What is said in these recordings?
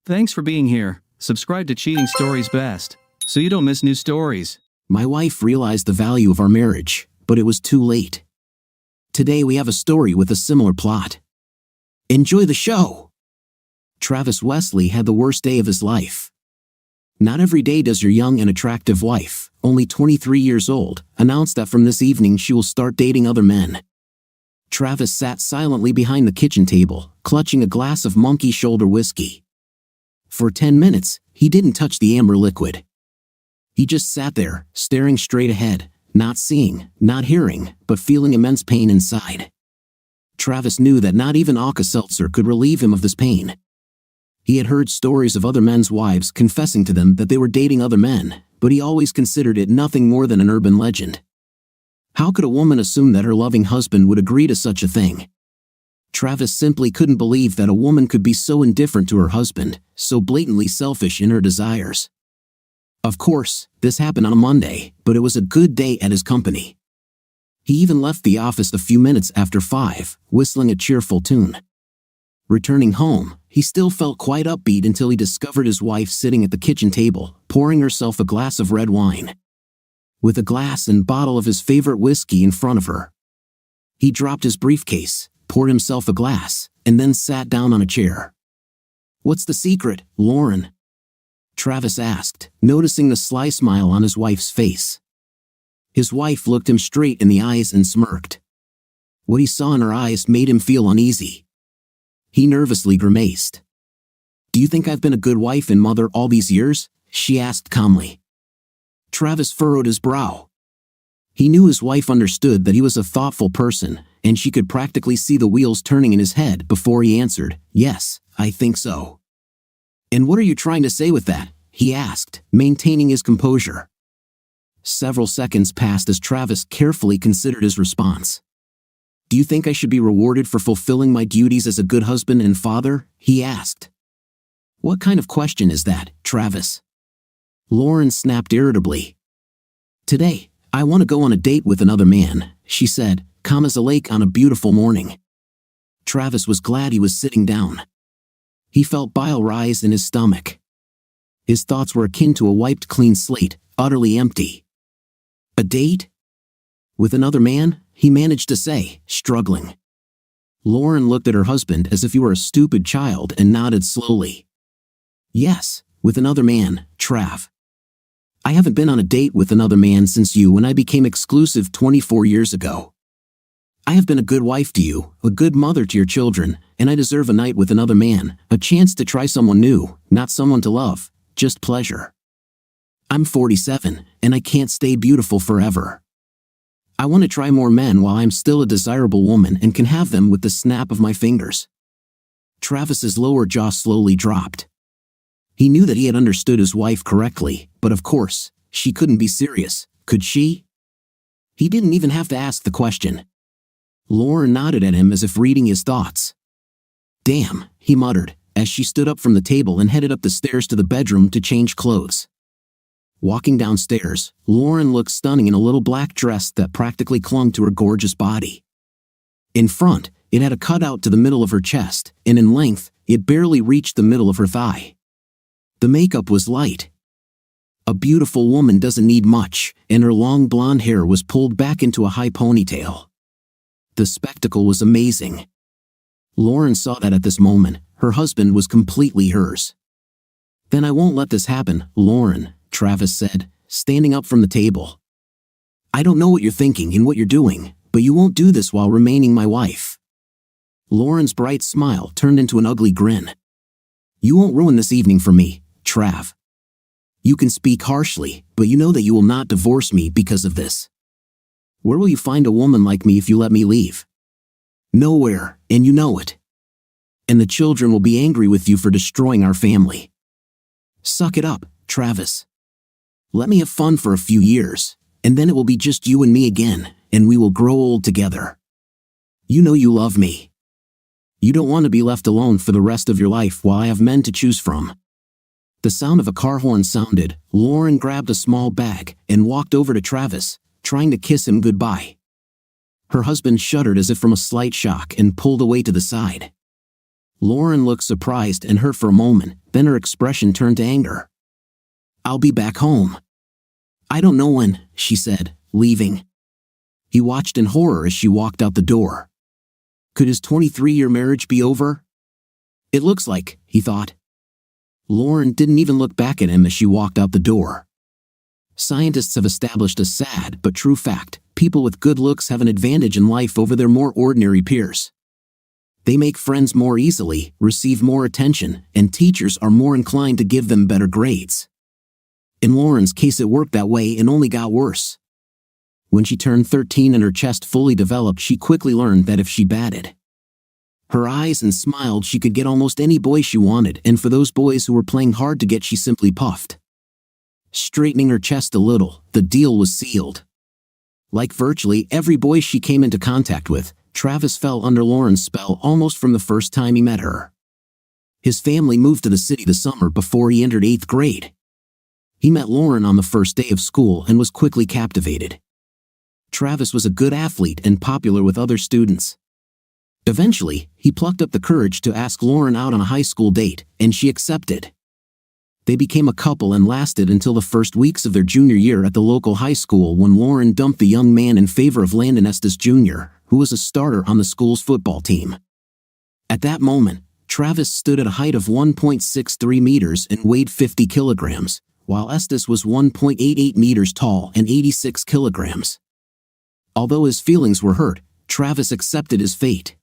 Thanks for being here. Subscribe to Cheating Stories Best, so you don't miss new stories. My wife realized the value of our marriage, but it was too late. Today we have a story with a similar plot. Enjoy the show! Travis Wesley had the worst day of his life. Not every day does your young and attractive wife, only 23 years old, announce that from this evening she will start dating other men. Travis sat silently behind the kitchen table, clutching a glass of monkey shoulder whiskey. For 10 minutes, he didn't touch the amber liquid. He just sat there, staring straight ahead, not seeing, not hearing, but feeling immense pain inside. Travis knew that not even Alka-Seltzer could relieve him of this pain. He had heard stories of other men's wives confessing to them that they were dating other men, but he always considered it nothing more than an urban legend. How could a woman assume that her loving husband would agree to such a thing? Travis simply couldn't believe that a woman could be so indifferent to her husband, so blatantly selfish in her desires. Of course, this happened on a Monday, but it was a good day at his company. He even left the office a few minutes after 5, whistling a cheerful tune. Returning home, he still felt quite upbeat until he discovered his wife sitting at the kitchen table, pouring herself a glass of red wine. With a glass and bottle of his favorite whiskey in front of her. He dropped his briefcase, poured himself a glass, and then sat down on a chair. "What's the secret, Lauren?" Travis asked, noticing the sly smile on his wife's face. His wife looked him straight in the eyes and smirked. What he saw in her eyes made him feel uneasy. He nervously grimaced. "Do you think I've been a good wife and mother all these years?" she asked calmly. Travis furrowed his brow. He knew his wife understood that he was a thoughtful person, and she could practically see the wheels turning in his head before he answered, "Yes, I think so." "And what are you trying to say with that?" he asked, maintaining his composure. Several seconds passed as Travis carefully considered his response. "Do you think I should be rewarded for fulfilling my duties as a good husband and father?" he asked. "What kind of question is that, Travis?" Lauren snapped irritably. "Today, I want to go on a date with another man," she said, calm as a lake on a beautiful morning. Travis was glad he was sitting down. He felt bile rise in his stomach. His thoughts were akin to a wiped clean slate, utterly empty. "A date? With another man?" he managed to say, struggling. Lauren looked at her husband as if he were a stupid child and nodded slowly. "Yes, with another man, Trav. I haven't been on a date with another man since you and I became exclusive 24 years ago. I have been a good wife to you, a good mother to your children, and I deserve a night with another man, a chance to try someone new, not someone to love, just pleasure. I'm 47, and I can't stay beautiful forever. I want to try more men while I'm still a desirable woman and can have them with the snap of my fingers." Travis's lower jaw slowly dropped. He knew that he had understood his wife correctly, but of course, she couldn't be serious, could she? He didn't even have to ask the question. Lauren nodded at him as if reading his thoughts. "Damn," he muttered, as she stood up from the table and headed up the stairs to the bedroom to change clothes. Walking downstairs, Lauren looked stunning in a little black dress that practically clung to her gorgeous body. In front, it had a cutout to the middle of her chest, and in length, it barely reached the middle of her thigh. The makeup was light. A beautiful woman doesn't need much, and her long blonde hair was pulled back into a high ponytail. The spectacle was amazing. Lauren saw that at this moment, her husband was completely hers. "Then I won't let this happen, Lauren," Travis said, standing up from the table. "I don't know what you're thinking and what you're doing, but you won't do this while remaining my wife." Lauren's bright smile turned into an ugly grin. "You won't ruin this evening for me, Trav. You can speak harshly, but you know that you will not divorce me because of this. Where will you find a woman like me if you let me leave? Nowhere, and you know it. And the children will be angry with you for destroying our family. Suck it up, Travis. Let me have fun for a few years, and then it will be just you and me again, and we will grow old together. You know you love me. You don't want to be left alone for the rest of your life while I have men to choose from." The sound of a car horn sounded. Lauren grabbed a small bag and walked over to Travis, trying to kiss him goodbye. Her husband shuddered as if from a slight shock and pulled away to the side. Lauren looked surprised and hurt for a moment, then her expression turned to anger. "I'll be back home." "I don't know when," she said, leaving. He watched in horror as she walked out the door. Could his 23-year marriage be over? It looks like, he thought. Lauren didn't even look back at him as she walked out the door. Scientists have established a sad but true fact: people with good looks have an advantage in life over their more ordinary peers. They make friends more easily, receive more attention, and teachers are more inclined to give them better grades. In Lauren's case, it worked that way and only got worse. When she turned 13 and her chest fully developed, she quickly learned that if she batted her eyes and smiled, she could get almost any boy she wanted, and for those boys who were playing hard to get, she simply puffed. Straightening her chest a little, the deal was sealed. Like virtually every boy she came into contact with, Travis fell under Lauren's spell almost from the first time he met her. His family moved to the city the summer before he entered 8th grade. He met Lauren on the first day of school and was quickly captivated. Travis was a good athlete and popular with other students. Eventually, he plucked up the courage to ask Lauren out on a high school date, and she accepted. They became a couple and lasted until the first weeks of their junior year at the local high school, when Lauren dumped the young man in favor of Landon Estes Jr., who was a starter on the school's football team. At that moment, Travis stood at a height of 1.63 meters and weighed 50 kilograms, while Estes was 1.88 meters tall and 86 kilograms. Although his feelings were hurt, Travis accepted his fate.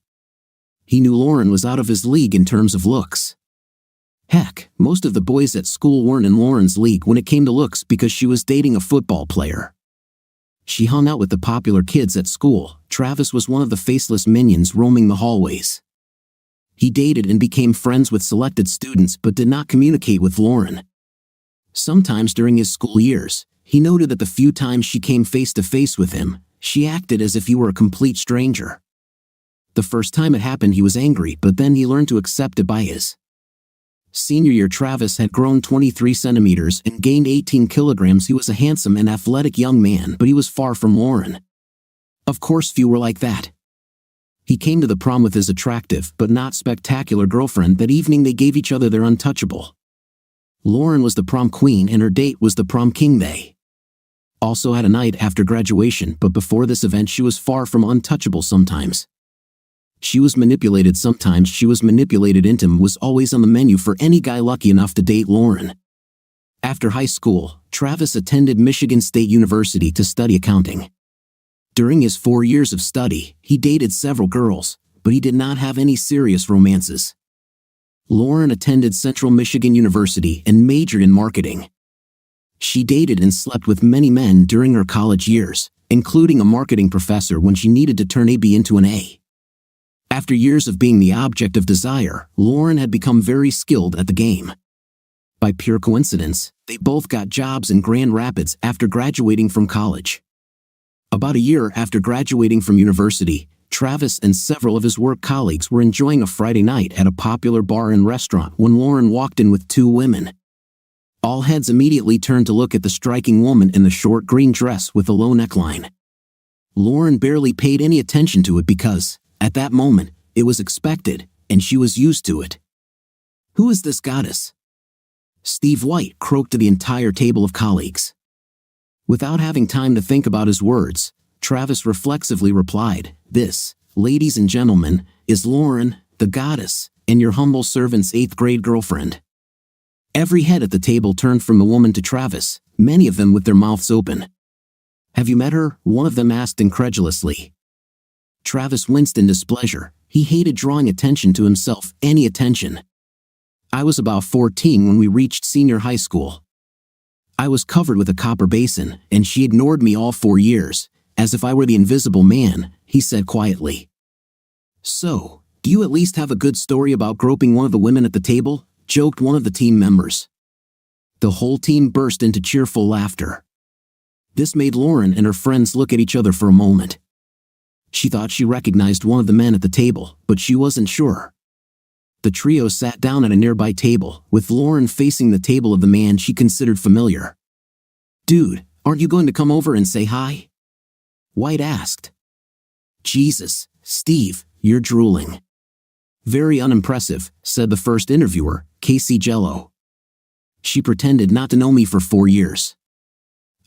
He knew Lauren was out of his league in terms of looks. Heck, most of the boys at school weren't in Lauren's league when it came to looks because she was dating a football player. She hung out with the popular kids at school. Travis was one of the faceless minions roaming the hallways. He dated and became friends with selected students but did not communicate with Lauren. Sometimes during his school years, he noted that the few times she came face to face with him, she acted as if he were a complete stranger. The first time it happened, he was angry, but then he learned to accept it. By his senior year, Travis had grown 23 centimeters and gained 18 kilograms. He was a handsome and athletic young man, but he was far from Lauren. Of course, few were like that. He came to the prom with his attractive but not spectacular girlfriend. That evening, they gave each other their untouchable. Lauren was the prom queen and her date was the prom king. They also had a night after graduation, but before this event, she was far from untouchable. Sometimes she was manipulated, sometimes she was manipulated. Intim was always on the menu for any guy lucky enough to date Lauren. After high school, Travis attended Michigan State University to study accounting. During his 4 years of study, he dated several girls, but he did not have any serious romances. Lauren attended Central Michigan University and majored in marketing. She dated and slept with many men during her college years, including a marketing professor when she needed to turn a B into an A. After years of being the object of desire, Lauren had become very skilled at the game. By pure coincidence, they both got jobs in Grand Rapids after graduating from college. About a year after graduating from university, Travis and several of his work colleagues were enjoying a Friday night at a popular bar and restaurant when Lauren walked in with 2 women. All heads immediately turned to look at the striking woman in the short green dress with a low neckline. Lauren barely paid any attention to it because, at that moment, it was expected, and she was used to it. "Who is this goddess?" Steve White croaked to the entire table of colleagues. Without having time to think about his words, Travis reflexively replied, "This, ladies and gentlemen, is Lauren, the goddess, and your humble servant's 8th grade girlfriend." Every head at the table turned from the woman to Travis, many of them with their mouths open. "Have you met her?" one of them asked incredulously. Travis winced in displeasure. He hated drawing attention to himself, any attention. "I was about 14 when we reached senior high school. I was covered with a copper basin, and she ignored me all 4 years, as if I were the invisible man," he said quietly. "So, do you at least have a good story about groping one of the women at the table?" joked one of the team members. The whole team burst into cheerful laughter. This made Lauren and her friends look at each other for a moment. She thought she recognized one of the men at the table, but she wasn't sure. The trio sat down at a nearby table, with Lauren facing the table of the man she considered familiar. "Dude, aren't you going to come over and say hi?" White asked. "Jesus, Steve, you're drooling." Very unimpressive, said the first interviewer, Casey Jello. She pretended not to know me for 4 years.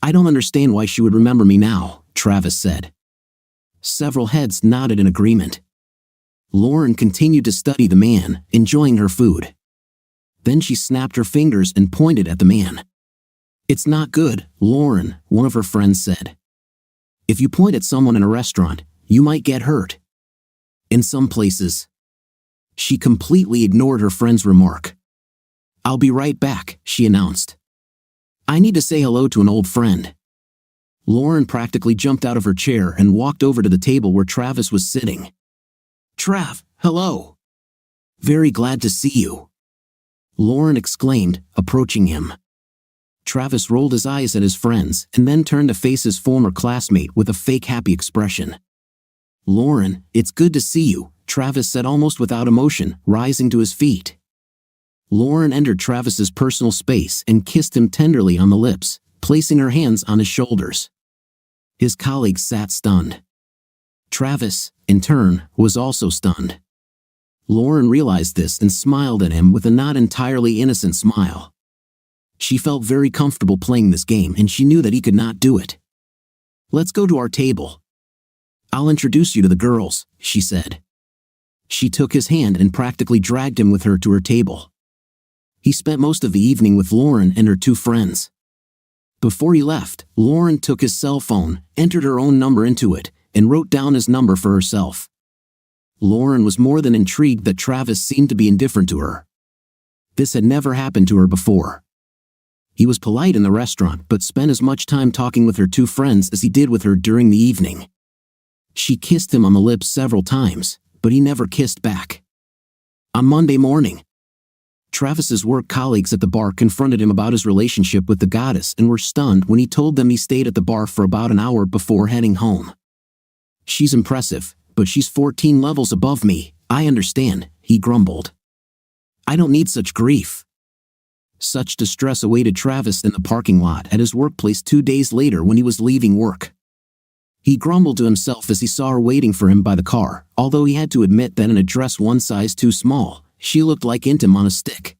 I don't understand why she would remember me now, Travis said. Several heads nodded in agreement. Lauren continued to study the man, enjoying her food. Then she snapped her fingers and pointed at the man. It's not good, Lauren, one of her friends said. If you point at someone in a restaurant, you might get hurt. In some places. She completely ignored her friend's remark. I'll be right back, she announced. I need to say hello to an old friend. Lauren practically jumped out of her chair and walked over to the table where Travis was sitting. Trav, hello. Very glad to see you. Lauren exclaimed, approaching him. Travis rolled his eyes at his friends and then turned to face his former classmate with a fake happy expression. Lauren, it's good to see you, Travis said almost without emotion, rising to his feet. Lauren entered Travis's personal space and kissed him tenderly on the lips, placing her hands on his shoulders. His colleagues sat stunned. Travis, in turn, was also stunned. Lauren realized this and smiled at him with a not entirely innocent smile. She felt very comfortable playing this game and she knew that he could not do it. Let's go to our table. I'll introduce you to the girls, she said. She took his hand and practically dragged him with her to her table. He spent most of the evening with Lauren and her 2 friends. Before he left, Lauren took his cell phone, entered her own number into it, and wrote down his number for herself. Lauren was more than intrigued that Travis seemed to be indifferent to her. This had never happened to her before. He was polite in the restaurant but spent as much time talking with her 2 friends as he did with her during the evening. She kissed him on the lips several times, but he never kissed back. On Monday morning, Travis's work colleagues at the bar confronted him about his relationship with the goddess and were stunned when he told them he stayed at the bar for about an hour before heading home. She's impressive, but she's 14 levels above me, I understand, he grumbled. I don't need such grief. Such distress awaited Travis in the parking lot at his workplace 2 days later when he was leaving work. He grumbled to himself as he saw her waiting for him by the car, although he had to admit that in a dress one size too small, she looked like Intim on a stick.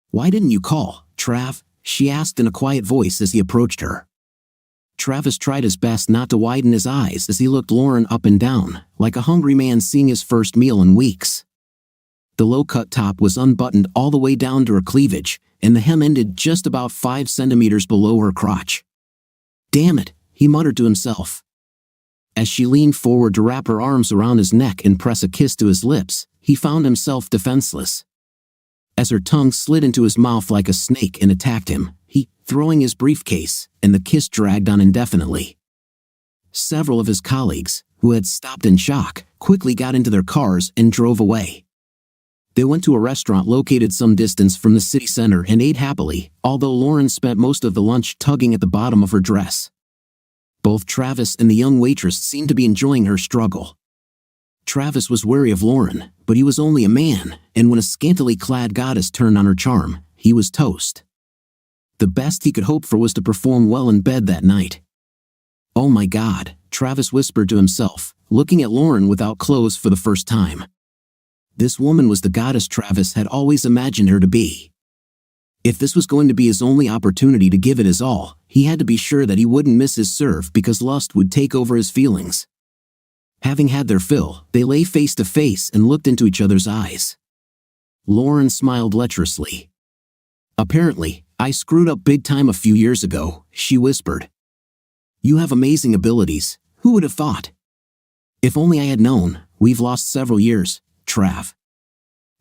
Why didn't you call, Trav? She asked in a quiet voice as he approached her. Travis tried his best not to widen his eyes as he looked Lauren up and down, like a hungry man seeing his first meal in weeks. The low-cut top was unbuttoned all the way down to her cleavage, and the hem ended just about 5 centimeters below her crotch. Damn it, he muttered to himself. As she leaned forward to wrap her arms around his neck and press a kiss to his lips, he found himself defenseless. As her tongue slid into his mouth like a snake and attacked him, he, throwing his briefcase, and the kiss dragged on indefinitely. Several of his colleagues, who had stopped in shock, quickly got into their cars and drove away. They went to a restaurant located some distance from the city center and ate happily, although Lauren spent most of the lunch tugging at the bottom of her dress. Both Travis and the young waitress seemed to be enjoying her struggle. Travis was wary of Lauren, but he was only a man, and when a scantily clad goddess turned on her charm, he was toast. The best he could hope for was to perform well in bed that night. Oh my God, Travis whispered to himself, looking at Lauren without clothes for the first time. This woman was the goddess Travis had always imagined her to be. If this was going to be his only opportunity to give it his all, he had to be sure that he wouldn't miss his serve because lust would take over his feelings. Having had their fill, they lay face to face and looked into each other's eyes. Lauren smiled lecherously. Apparently, I screwed up big time a few years ago, she whispered. You have amazing abilities, who would have thought? If only I had known, we've lost several years, Trav.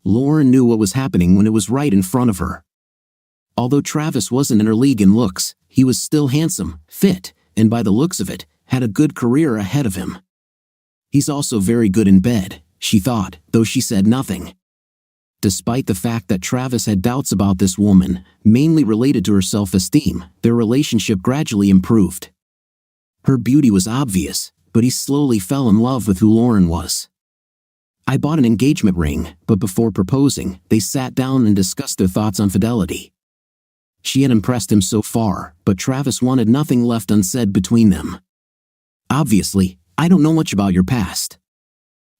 Lauren knew what was happening when it was right in front of her. Although Travis wasn't in her league in looks, he was still handsome, fit, and by the looks of it, had a good career ahead of him. He's also very good in bed, she thought, though she said nothing. Despite the fact that Travis had doubts about this woman, mainly related to her self-esteem, their relationship gradually improved. Her beauty was obvious, but he slowly fell in love with who Lauren was. I bought an engagement ring, but before proposing, they sat down and discussed their thoughts on fidelity. She had impressed him so far, but Travis wanted nothing left unsaid between them. Obviously, I don't know much about your past.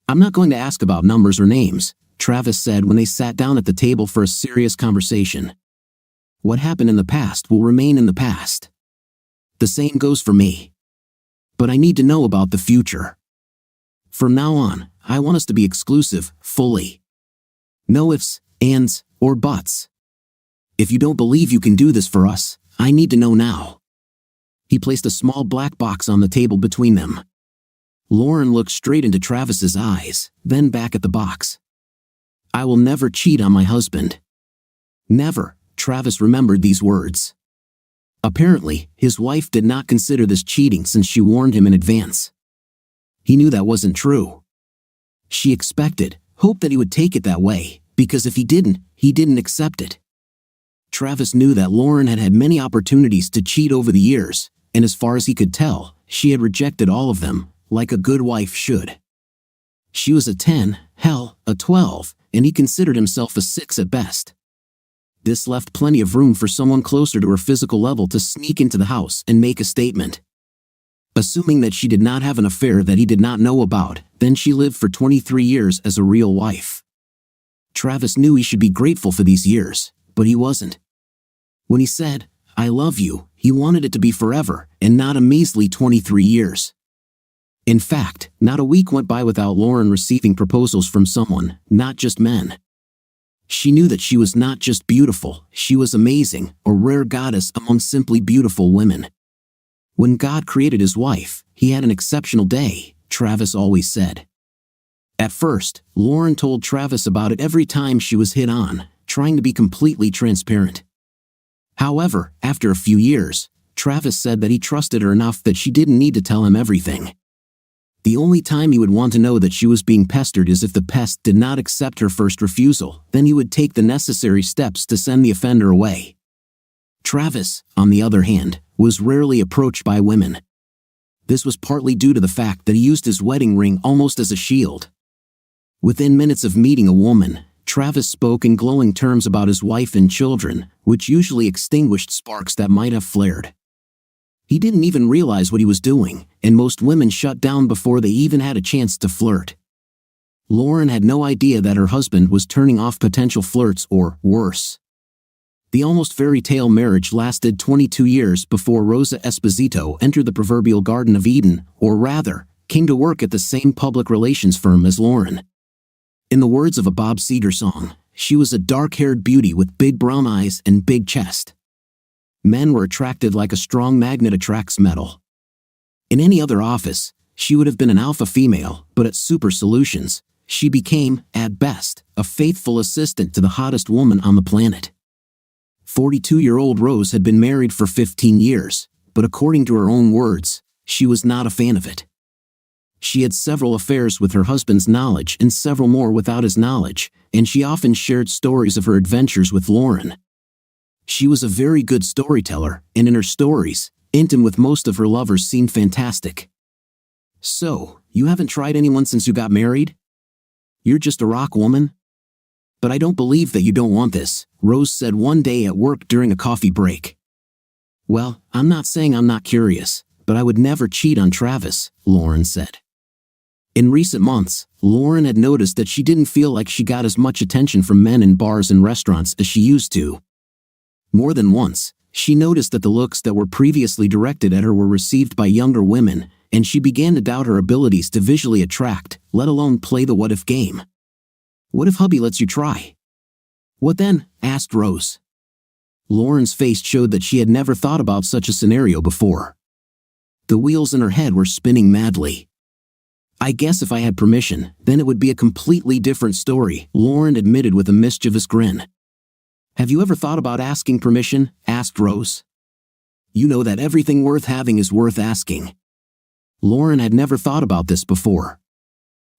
I'm not going to ask about numbers or names, Travis said when they sat down at the table for a serious conversation. What happened in the past will remain in the past. The same goes for me. But I need to know about the future. From now on, I want us to be exclusive, fully. No ifs, ands, or buts. If you don't believe you can do this for us, I need to know now. He placed a small black box on the table between them. Lauren looked straight into Travis's eyes, then back at the box. I will never cheat on my husband. Never, Travis remembered these words. Apparently, his wife did not consider this cheating since she warned him in advance. He knew that wasn't true. She expected, hoped that he would take it that way, because if he didn't accept it. Travis knew that Lauren had had many opportunities to cheat over the years, and as far as he could tell, she had rejected all of them, like a good wife should. She was a 10, hell, a 12, and he considered himself a 6 at best. This left plenty of room for someone closer to her physical level to sneak into the house and make a statement. Assuming that she did not have an affair that he did not know about, then she lived for 23 years as a real wife. Travis knew he should be grateful for these years, but he wasn't. When he said, I love you, he wanted it to be forever, and not a measly 23 years. In fact, not a week went by without Lauren receiving proposals from someone, not just men. She knew that she was not just beautiful, she was amazing, a rare goddess among simply beautiful women. When God created his wife, he had an exceptional day, Travis always said. At first, Lauren told Travis about it every time she was hit on, trying to be completely transparent. However, after a few years, Travis said that he trusted her enough that she didn't need to tell him everything. The only time he would want to know that she was being pestered is if the pest did not accept her first refusal, then he would take the necessary steps to send the offender away. Travis, on the other hand, was rarely approached by women. This was partly due to the fact that he used his wedding ring almost as a shield. Within minutes of meeting a woman, Travis spoke in glowing terms about his wife and children, which usually extinguished sparks that might have flared. He didn't even realize what he was doing, and most women shut down before they even had a chance to flirt. Lauren had no idea that her husband was turning off potential flirts or, worse. The almost fairy tale marriage lasted 22 years before Rosa Esposito entered the proverbial Garden of Eden, or rather, came to work at the same public relations firm as Lauren. In the words of a Bob Seger song, she was a dark-haired beauty with big brown eyes and big chest. Men were attracted like a strong magnet attracts metal. In any other office, she would have been an alpha female, but at Super Solutions, she became, at best, a faithful assistant to the hottest woman on the planet. 42-year-old Rose had been married for 15 years, but according to her own words, she was not a fan of it. She had several affairs with her husband's knowledge and several more without his knowledge, and she often shared stories of her adventures with Lauren. She was a very good storyteller, and in her stories, intimate with most of her lovers seemed fantastic. So, you haven't tried anyone since you got married? You're just a rock woman? But I don't believe that you don't want this, Rose said one day at work during a coffee break. Well, I'm not saying I'm not curious, but I would never cheat on Travis, Lauren said. In recent months, Lauren had noticed that she didn't feel like she got as much attention from men in bars and restaurants as she used to. More than once, she noticed that the looks that were previously directed at her were received by younger women, and she began to doubt her abilities to visually attract, let alone play the what-if game. What if hubby lets you try? What then? Asked Rose. Lauren's face showed that she had never thought about such a scenario before. The wheels in her head were spinning madly. I guess if I had permission, then it would be a completely different story, Lauren admitted with a mischievous grin. Have you ever thought about asking permission? Asked Rose. You know that everything worth having is worth asking. Lauren had never thought about this before.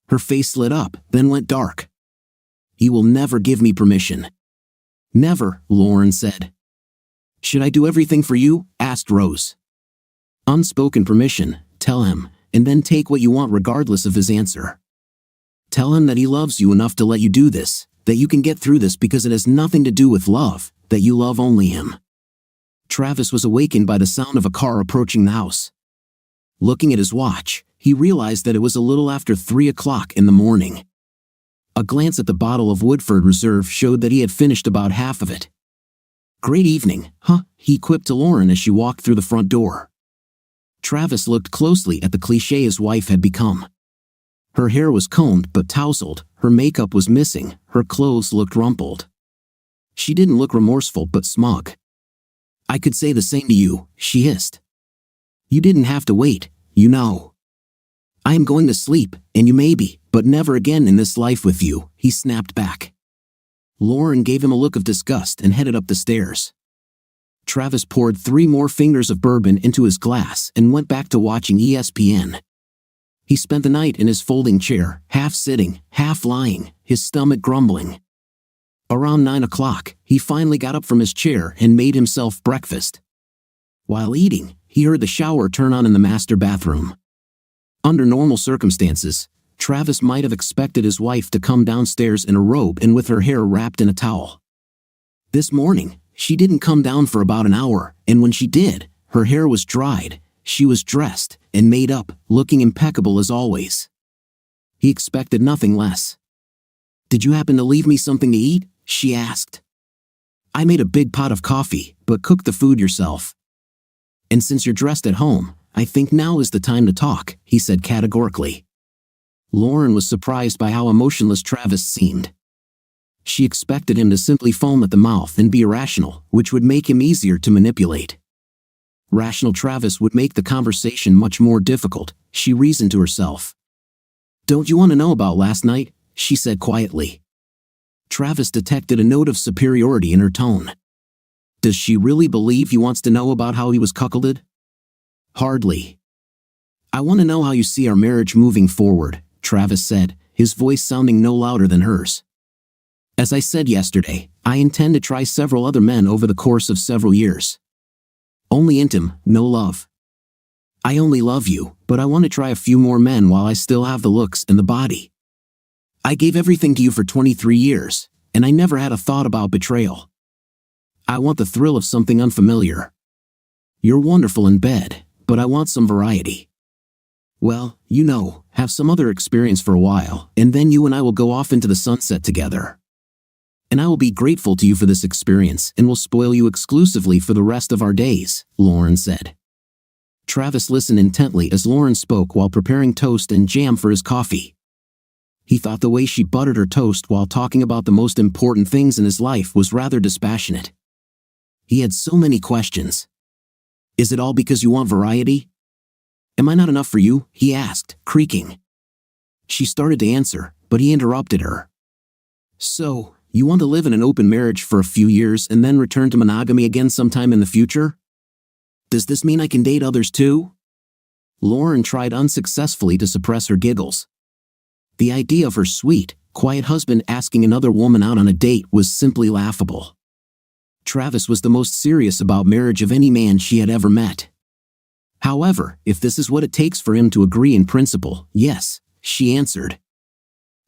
Her face lit up, then went dark. He will never give me permission. Never, Lauren said. Should I do everything for you? Asked Rose. Unspoken permission, tell him, and then take what you want regardless of his answer. Tell him that he loves you enough to let you do this, that you can get through this because it has nothing to do with love, that you love only him. Travis was awakened by the sound of a car approaching the house. Looking at his watch, he realized that it was a little after 3 o'clock in the morning. A glance at the bottle of Woodford Reserve showed that he had finished about half of it. "Great evening, huh?" he quipped to Lauren as she walked through the front door. Travis looked closely at the cliché his wife had become. Her hair was combed but tousled, her makeup was missing, her clothes looked rumpled. She didn't look remorseful but smug. "I could say the same to you," she hissed. "You didn't have to wait, you know. I am going to sleep, and you may be, but never again in this life with you," he snapped back. Lauren gave him a look of disgust and headed up the stairs. Travis poured 3 more fingers of bourbon into his glass and went back to watching ESPN. He spent the night in his folding chair, half sitting, half lying, his stomach grumbling. Around 9 o'clock, he finally got up from his chair and made himself breakfast. While eating, he heard the shower turn on in the master bathroom. Under normal circumstances, Travis might have expected his wife to come downstairs in a robe and with her hair wrapped in a towel. This morning, she didn't come down for about an hour, and when she did, her hair was dried, she was dressed and made up, looking impeccable as always. He expected nothing less. "Did you happen to leave me something to eat?" she asked. "I made a big pot of coffee, but cook the food yourself. And since you're dressed at home, I think now is the time to talk," he said categorically. Lauren was surprised by how emotionless Travis seemed. She expected him to simply foam at the mouth and be irrational, which would make him easier to manipulate. Rational Travis would make the conversation much more difficult, she reasoned to herself. "Don't you want to know about last night?" she said quietly. Travis detected a note of superiority in her tone. Does she really believe he wants to know about how he was cuckolded? Hardly. "I want to know how you see our marriage moving forward," Travis said, his voice sounding no louder than hers. "As I said yesterday, I intend to try several other men over the course of several years. Only intim, no love. I only love you, but I want to try a few more men while I still have the looks and the body. I gave everything to you for 23 years, and I never had a thought about betrayal. I want the thrill of something unfamiliar. You're wonderful in bed, but I want some variety. Well, you know, have some other experience for a while, and then you and I will go off into the sunset together. And I will be grateful to you for this experience and will spoil you exclusively for the rest of our days," Lauren said. Travis listened intently as Lauren spoke while preparing toast and jam for his coffee. He thought the way she buttered her toast while talking about the most important things in his life was rather dispassionate. He had so many questions. "Is it all because you want variety? Am I not enough for you?" he asked, creaking. She started to answer, but he interrupted her. "So, you want to live in an open marriage for a few years and then return to monogamy again sometime in the future? Does this mean I can date others too?" Lauren tried unsuccessfully to suppress her giggles. The idea of her sweet, quiet husband asking another woman out on a date was simply laughable. Travis was the most serious about marriage of any man she had ever met. However, if this is what it takes for him to agree in principle, yes, she answered.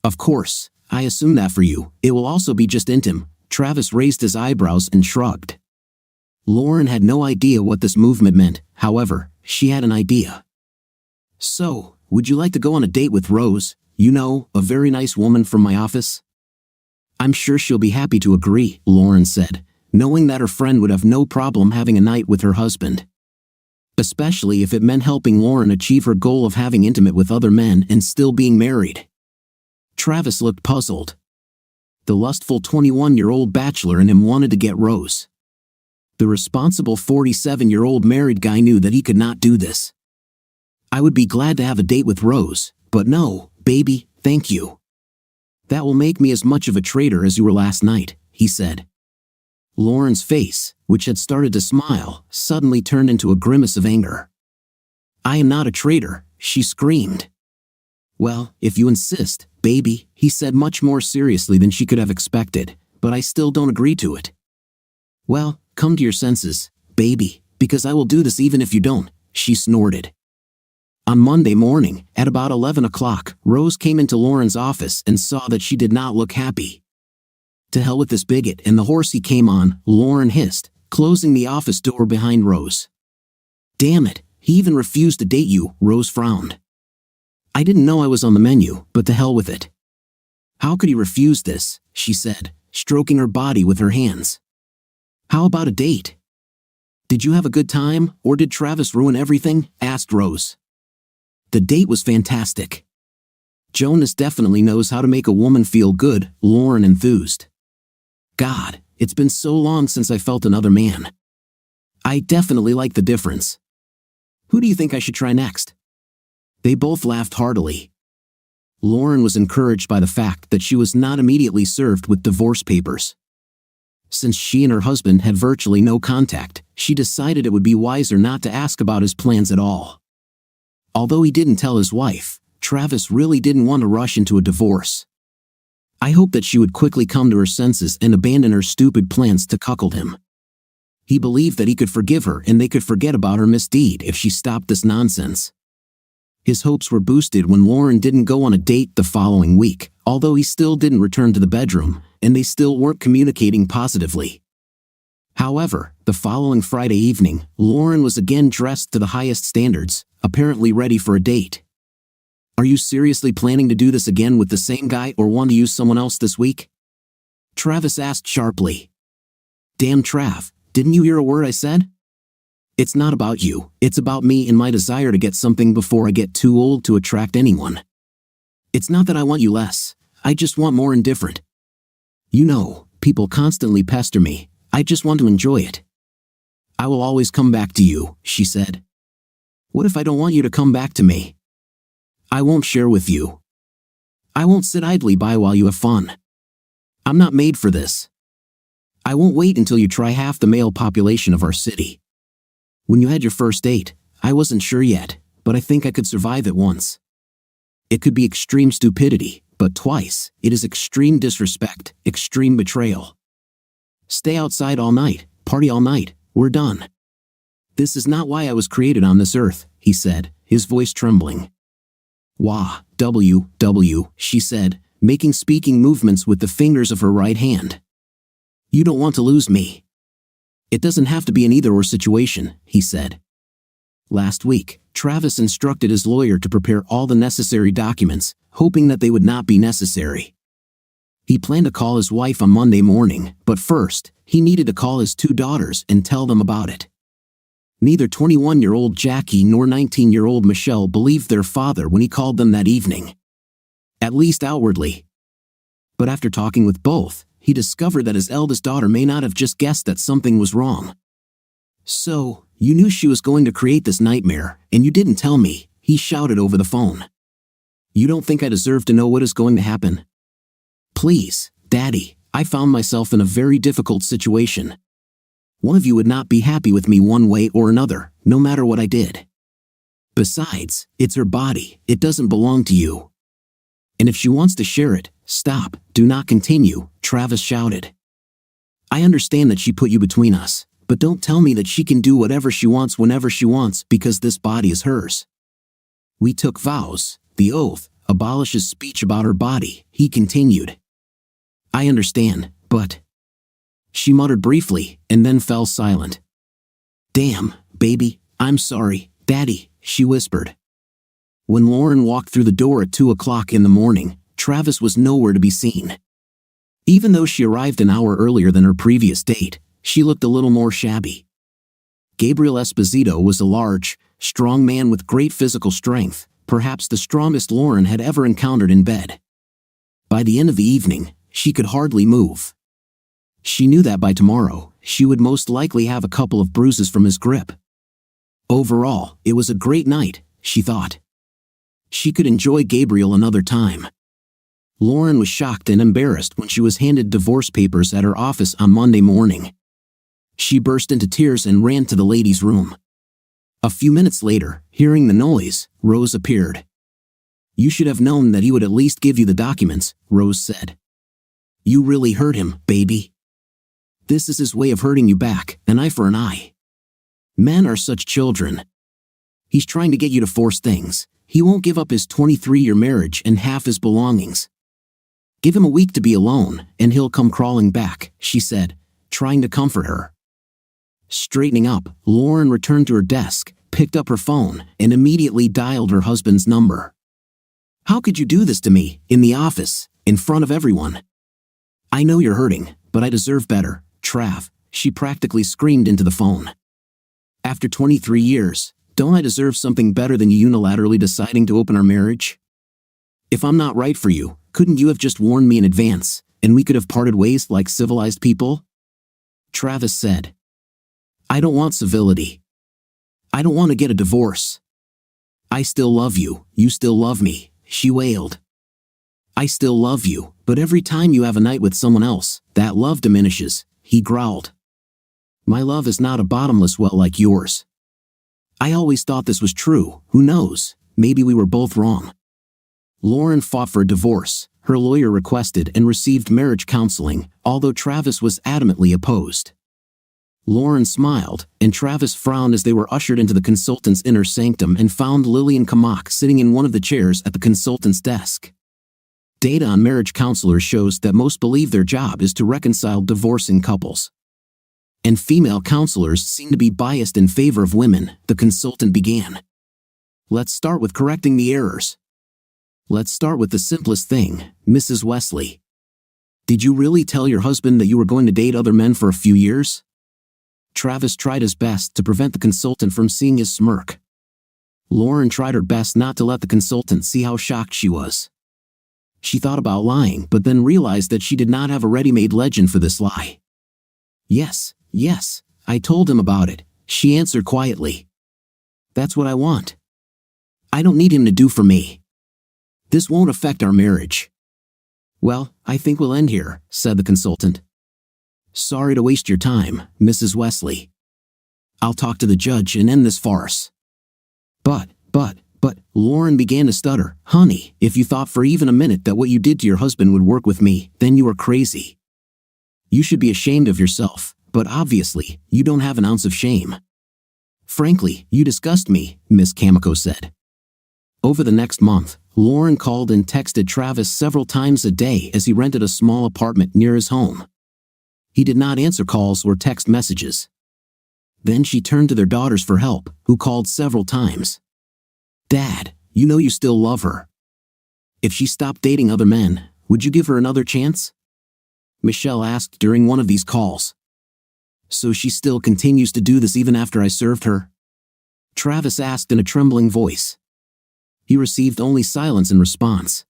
"Of course, I assume that for you, it will also be just intim." Travis raised his eyebrows and shrugged. Lauren had no idea what this movement meant, however, she had an idea. "So, would you like to go on a date with Rose, you know, a very nice woman from my office?" "I'm sure she'll be happy to agree," Lauren said, knowing that her friend would have no problem having a night with her husband. Especially if it meant helping Lauren achieve her goal of having intimate with other men and still being married. Travis looked puzzled. The lustful 21-year-old bachelor in him wanted to get Rose. The responsible 47-year-old married guy knew that he could not do this. "I would be glad to have a date with Rose, but no, baby, thank you. That will make me as much of a traitor as you were last night," he said. Lauren's face, which had started to smile, suddenly turned into a grimace of anger. "I am not a traitor," she screamed. "Well, if you insist, baby," he said much more seriously than she could have expected, "but I still don't agree to it." "Well, come to your senses, baby, because I will do this even if you don't," she snorted. On Monday morning, at about 11 o'clock, Rose came into Lauren's office and saw that she did not look happy. "To hell with this bigot and the horse he came on," Lauren hissed, closing the office door behind Rose. "Damn it, he even refused to date you," Rose frowned. "I didn't know I was on the menu, but to hell with it. How could he refuse this? She said, stroking her body with her hands. How about a date? Did you have a good time, or did Travis ruin everything? Asked Rose. The date was fantastic. Jonas definitely knows how to make a woman feel good, Lauren enthused. God, it's been so long since I felt another man. I definitely like the difference. Who do you think I should try next? They both laughed heartily. Lauren was encouraged by the fact that she was not immediately served with divorce papers. Since she and her husband had virtually no contact, she decided it would be wiser not to ask about his plans at all. Although he didn't tell his wife, Travis really didn't want to rush into a divorce. I hoped that she would quickly come to her senses and abandon her stupid plans to cuckold him. He believed that he could forgive her and they could forget about her misdeed if she stopped this nonsense. His hopes were boosted when Lauren didn't go on a date the following week, although he still didn't return to the bedroom, and they still weren't communicating positively. However, the following Friday evening, Lauren was again dressed to the highest standards, apparently ready for a date. Are you seriously planning to do this again with the same guy or want to use someone else this week? Travis asked sharply. Damn Trav, didn't you hear a word I said? It's not about you, it's about me and my desire to get something before I get too old to attract anyone. It's not that I want you less, I just want more and different. You know, people constantly pester me, I just want to enjoy it. I will always come back to you, she said. What if I don't want you to come back to me? I won't share with you. I won't sit idly by while you have fun. I'm not made for this. I won't wait until you try half the male population of our city. When you had your first date, I wasn't sure yet, but I think I could survive it once. It could be extreme stupidity, but twice, it is extreme disrespect, extreme betrayal. Stay outside all night, party all night, we're done. This is not why I was created on this earth, he said, his voice trembling. Wah, she said, making speaking movements with the fingers of her right hand. You don't want to lose me. It doesn't have to be an either-or situation, he said. Last week, Travis instructed his lawyer to prepare all the necessary documents, hoping that they would not be necessary. He planned to call his wife on Monday morning, but first, he needed to call his 2 daughters and tell them about it. Neither 21-year-old Jackie nor 19-year-old Michelle believed their father when he called them that evening. At least outwardly. But after talking with both, he discovered that his eldest daughter may not have just guessed that something was wrong. So, you knew she was going to create this nightmare, and you didn't tell me, he shouted over the phone. You don't think I deserve to know what is going to happen? Please, Daddy, I found myself in a very difficult situation. One of you would not be happy with me one way or another, no matter what I did. Besides, it's her body, it doesn't belong to you. And if she wants to share it, stop, do not continue, Travis shouted. I understand that she put you between us, but don't tell me that she can do whatever she wants whenever she wants because this body is hers. We took vows, the oath abolishes speech about her body, he continued. I understand, but... She muttered briefly, and then fell silent. Damn, baby, I'm sorry, Daddy, she whispered. When Lauren walked through the door at 2 o'clock in the morning, Travis was nowhere to be seen. Even though she arrived an hour earlier than her previous date, she looked a little more shabby. Gabriel Esposito was a large, strong man with great physical strength, perhaps the strongest Lauren had ever encountered in bed. By the end of the evening, she could hardly move. She knew that by tomorrow, she would most likely have a couple of bruises from his grip. Overall, it was a great night, she thought. She could enjoy Gabriel another time. Lauren was shocked and embarrassed when she was handed divorce papers at her office on Monday morning. She burst into tears and ran to the ladies' room. A few minutes later, hearing the noise, Rose appeared. You should have known that he would at least give you the documents, Rose said. You really hurt him, baby. This is his way of hurting you back, an eye for an eye. Men are such children. He's trying to get you to force things. He won't give up his 23-year marriage and half his belongings. Give him a week to be alone, and he'll come crawling back, she said, trying to comfort her. Straightening up, Lauren returned to her desk, picked up her phone, and immediately dialed her husband's number. How could you do this to me, in the office? In front of everyone. "I know you're hurting, but I deserve better, Trav," she practically screamed into the phone. "After 23 years, don't I deserve something better than you unilaterally deciding to open our marriage? If I'm not right for you, couldn't you have just warned me in advance, and we could have parted ways like civilized people?" Travis said. "I don't want civility. I don't want to get a divorce. I still love you, you still love me," she wailed. "I still love you, but every time you have a night with someone else, that love diminishes," he growled. "My love is not a bottomless well like yours. I always thought this was true, who knows, maybe we were both wrong." Lauren fought for a divorce, her lawyer requested and received marriage counseling, although Travis was adamantly opposed. Lauren smiled, and Travis frowned as they were ushered into the consultant's inner sanctum and found Lillian Kamak sitting in one of the chairs at the consultant's desk. Data on marriage counselors shows that most believe their job is to reconcile divorcing couples. And female counselors seem to be biased in favor of women, the consultant began. "Let's start with correcting the errors. Let's start with the simplest thing, Mrs. Wesley. Did you really tell your husband that you were going to date other men for a few years?" Travis tried his best to prevent the consultant from seeing his smirk. Lauren tried her best not to let the consultant see how shocked she was. She thought about lying but then realized that she did not have a ready-made legend for this lie. Yes, I told him about it," she answered quietly. "That's what I want. I don't need him to do for me. This won't affect our marriage." "Well, I think we'll end here," said the consultant. "Sorry to waste your time, Mrs. Wesley. I'll talk to the judge and end this farce." But, Lauren began to stutter. "Honey, if you thought for even a minute that what you did to your husband would work with me, then you are crazy. You should be ashamed of yourself, but obviously, you don't have an ounce of shame." "Frankly, you disgust me," Miss Kamiko said. Over the next month, Lauren called and texted Travis several times a day as he rented a small apartment near his home. He did not answer calls or text messages. Then she turned to their daughters for help, who called several times. "Dad, you know you still love her. If she stopped dating other men, would you give her another chance?" Michelle asked during one of these calls. "So she still continues to do this even after I served her?" Travis asked in a trembling voice. He received only silence in response.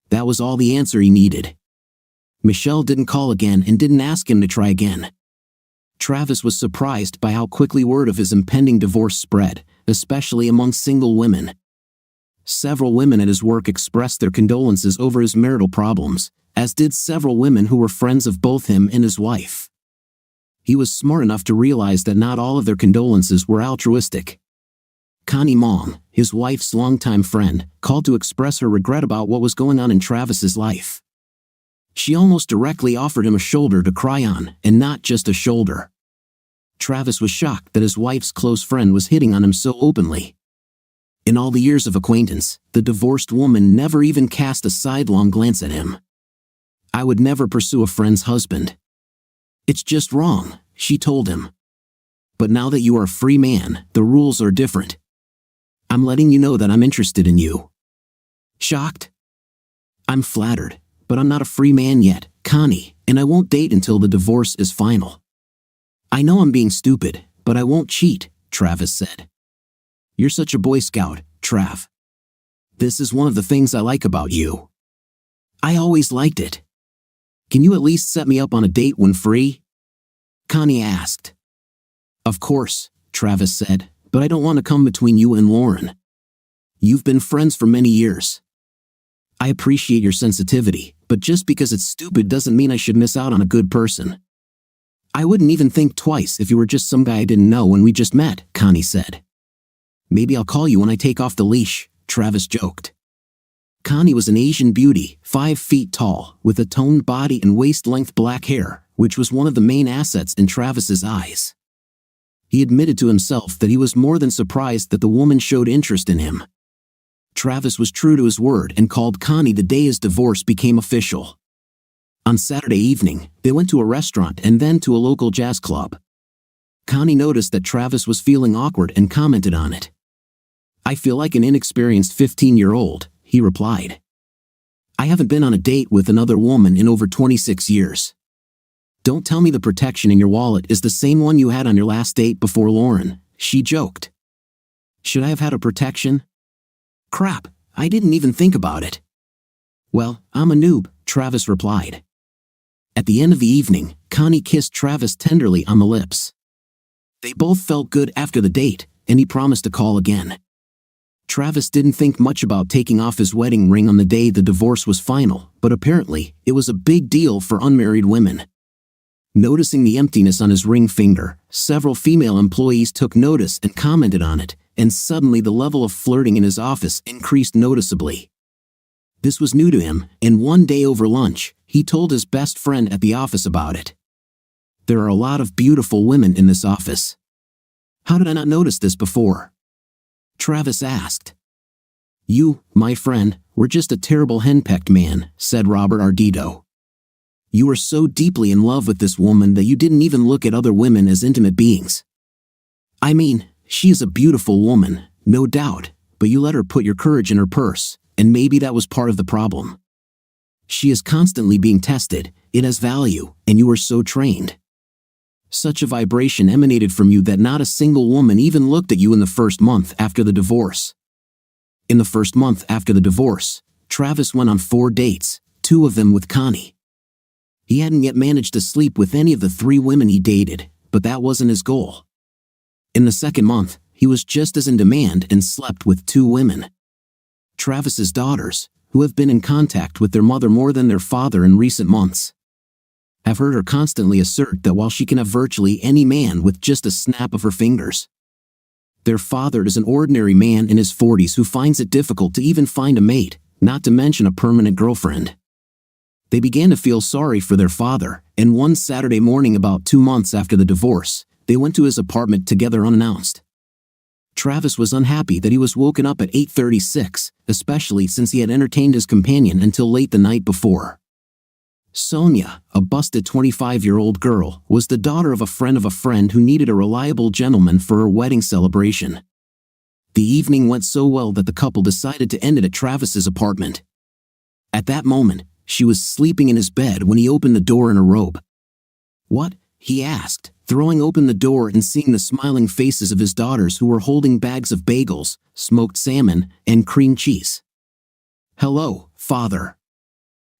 That was all the answer he needed. Michelle didn't call again and didn't ask him to try again. Travis was surprised by how quickly word of his impending divorce spread, especially among single women. Several women at his work expressed their condolences over his marital problems, as did several women who were friends of both him and his wife. He was smart enough to realize that not all of their condolences were altruistic. Connie Mong, his wife's longtime friend, called to express her regret about what was going on in Travis's life. She almost directly offered him a shoulder to cry on, and not just a shoulder. Travis was shocked that his wife's close friend was hitting on him so openly. In all the years of acquaintance, the divorced woman never even cast a sidelong glance at him. "I would never pursue a friend's husband. It's just wrong," she told him. "But now that you are a free man, the rules are different. I'm letting you know that I'm interested in you." Shocked? "I'm flattered, but I'm not a free man yet, Connie, and I won't date until the divorce is final." "I know I'm being stupid, but I won't cheat," Travis said. "You're such a Boy Scout, Trav. This is one of the things I like about you. I always liked it. Can you at least set me up on a date when free?" Connie asked. "Of course," Travis said, "but I don't want to come between you and Lauren. You've been friends for many years. I appreciate your sensitivity, but just because it's stupid doesn't mean I should miss out on a good person. I wouldn't even think twice if you were just some guy I didn't know when we just met," Connie said. "Maybe I'll call you when I take off the leash," Travis joked. Connie was an Asian beauty, 5 feet tall, with a toned body and waist-length black hair, which was one of the main assets in Travis's eyes. He admitted to himself that he was more than surprised that the woman showed interest in him. Travis was true to his word and called Connie the day his divorce became official. On Saturday evening, they went to a restaurant and then to a local jazz club. Connie noticed that Travis was feeling awkward and commented on it. "I feel like an inexperienced 15-year-old, he replied. I haven't been on a date with another woman in over 26 years. Don't tell me the protection in your wallet is the same one you had on your last date before Lauren, she joked. Should I have had a protection? Crap, I didn't even think about it. Well, I'm a noob, Travis replied. At the end of the evening, Connie kissed Travis tenderly on the lips. They both felt good after the date, and he promised to call again. Travis didn't think much about taking off his wedding ring on the day the divorce was final, but apparently, it was a big deal for unmarried women. Noticing the emptiness on his ring finger, several female employees took notice and commented on it, and suddenly the level of flirting in his office increased noticeably. This was new to him, and one day over lunch, he told his best friend at the office about it. There are a lot of beautiful women in this office. How did I not notice this before? Travis asked. You, my friend, were just a terrible henpecked man, said Robert Ardito. You were so deeply in love with this woman that you didn't even look at other women as intimate beings. I mean, she is a beautiful woman, no doubt, but you let her put your courage in her purse, and maybe that was part of the problem. She is constantly being tested, it has value, and you were so trained. Such a vibration emanated from you that not a single woman even looked at you in the first month after the divorce. In the first month after the divorce, Travis went on 4 dates, 2 of them with Connie. He hadn't yet managed to sleep with any of the 3 women he dated, but that wasn't his goal. In the second month, he was just as in demand and slept with 2 women. Travis's daughters, who have been in contact with their mother more than their father in recent months, have heard her constantly assert that while she can have virtually any man with just a snap of her fingers, their father is an ordinary man in his 40s who finds it difficult to even find a mate, not to mention a permanent girlfriend. They began to feel sorry for their father, and one Saturday morning about 2 months after the divorce, they went to his apartment together unannounced. Travis was unhappy that he was woken up at 8:36, especially since he had entertained his companion until late the night before. Sonia, a busted 25-year-old girl, was the daughter of a friend who needed a reliable gentleman for her wedding celebration. The evening went so well that the couple decided to end it at Travis's apartment. At that moment, she was sleeping in his bed when he opened the door in a robe. What? He asked, throwing open the door and seeing the smiling faces of his daughters who were holding bags of bagels, smoked salmon, and cream cheese. Hello, Father.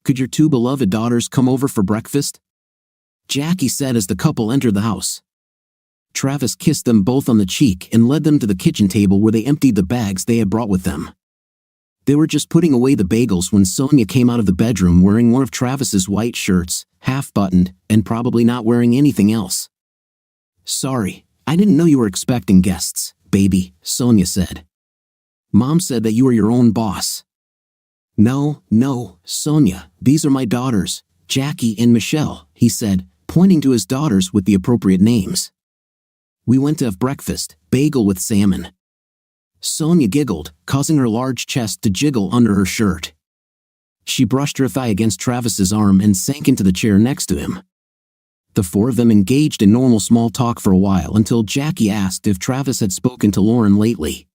Could your 2 beloved daughters come over for breakfast? Jackie said as the couple entered the house. Travis kissed them both on the cheek and led them to the kitchen table where they emptied the bags they had brought with them. They were just putting away the bagels when Sonia came out of the bedroom wearing one of Travis's white shirts, half-buttoned, and probably not wearing anything else. Sorry, I didn't know you were expecting guests, baby, Sonia said. Mom said that you were your own boss. No, Sonia, these are my daughters, Jackie and Michelle, he said, pointing to his daughters with the appropriate names. We went to have breakfast, bagel with salmon. Sonia giggled, causing her large chest to jiggle under her shirt. She brushed her thigh against Travis's arm and sank into the chair next to him. The 4 of them engaged in normal small talk for a while until Jackie asked if Travis had spoken to Lauren lately.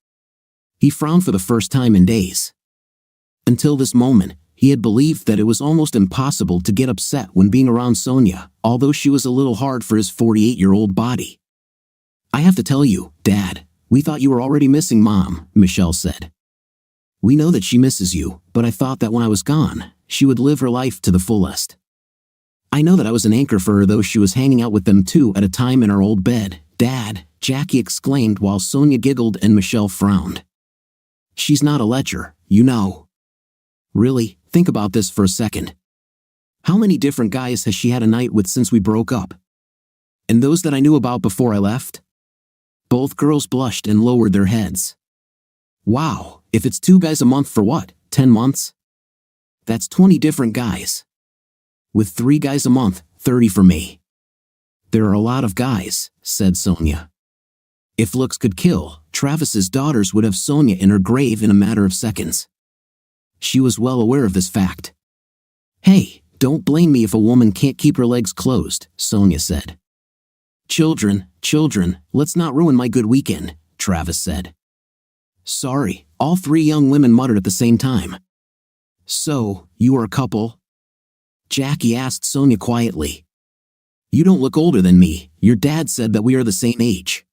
He frowned for the first time in days. Until this moment, he had believed that it was almost impossible to get upset when being around Sonia, although she was a little hard for his 48-year-old body. I have to tell you, Dad, we thought you were already missing Mom, Michelle said. We know that she misses you, but I thought that when I was gone, she would live her life to the fullest. I know that I was an anchor for her though she was hanging out with them 2 at a time in our old bed, Dad, Jackie exclaimed while Sonia giggled and Michelle frowned. She's not a lecher, you know. Really, think about this for a second. How many different guys has she had a night with since we broke up? And those that I knew about before I left? Both girls blushed and lowered their heads. Wow, if it's 2 guys a month for what, 10 months? That's 20 different guys. With 3 guys a month, 30 for me. There are a lot of guys, said Sonia. If looks could kill, Travis's daughters would have Sonia in her grave in a matter of seconds. She was well aware of this fact. Hey, don't blame me if a woman can't keep her legs closed, Sonia said. Children, let's not ruin my good weekend, Travis said. Sorry, all 3 young women muttered at the same time. "So, you are a couple?" Jackie asked Sonia quietly. "You don't look older than me. Your dad said that we are the same age.